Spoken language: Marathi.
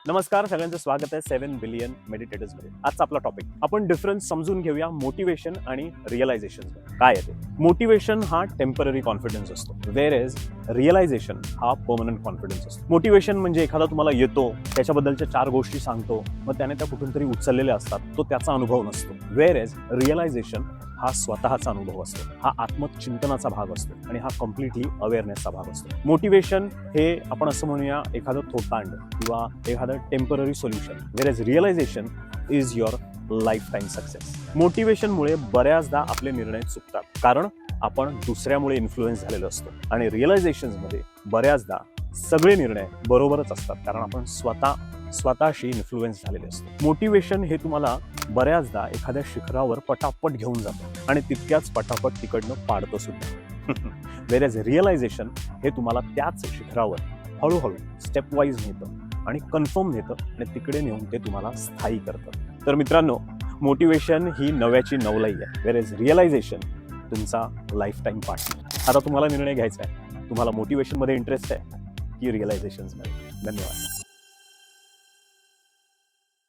नमस्कार, सगळ्यांचं स्वागत आहे 7 बिलियन मेडिटेटर्स मध्ये. आजचा आपला टॉपिक आपण डिफरन्स समजून घेऊया मोटिवेशन आणि रिअलायझेशन. काय आहे ते? मोटिवेशन हा टेम्पररी कॉन्फिडन्स असतो, वेअर एज रिअलायझेशन हा परमनंट कॉन्फिडन्स असतो. मोटिवेशन म्हणजे एखादा तुम्हाला येतो, त्याच्याबद्दलच्या 4 गोष्टी सांगतो, मग त्याने त्या कुठून तरी उचललेल्या असतात, तो त्याचा अनुभव नसतो. वेअर एज रिअलायझेशन हा स्वतःचा अनुभव असतो, हा आत्मचिंतनाचा भाग असतो आणि हा कम्प्लिटली अवेअरनेसचा भाग असतो. मोटिवेशन हे आपण असं म्हणूया एखादं थोतांड किंवा एखादं temporary solution, where as realization is your lifetime success. मोटिवेशनमुळे बऱ्याचदा आपले निर्णय चुकतात, कारण आपण दुसऱ्यामुळे इन्फ्लुएन्स झालेलो असतो, आणि रिअलायझेशनमध्ये बऱ्याचदा सगळे निर्णय बरोबरच असतात, कारण आपण स्वतःशी इन्फ्लुएन्स झालेले असतो. मोटिवेशन हे तुम्हाला बऱ्याचदा एखाद्या शिखरावर पटापट घेऊन जातं आणि तितक्याच पटापट तिकडनं पाडतं सुद्धा. वेअर एज रिअलायझेशन हे तुम्हाला त्याच शिखरावर हळूहळू स्टेप वाईज नेतं आणि कन्फर्म नेतं आणि तिकडे नेऊन ते तुम्हाला स्थायी करतं. तर मित्रांनो, मोटिवेशन ही नव्याची नवलाई आहे, वेअर एज रिअलायझेशन तुमचा लाईफ टाईम पार्टनर. आता तुम्हाला निर्णय घ्यायचा आहे, तुम्हाला मोटिवेशनमध्ये इंटरेस्ट आहे की रिअलायझेशन्समध्ये. धन्यवाद.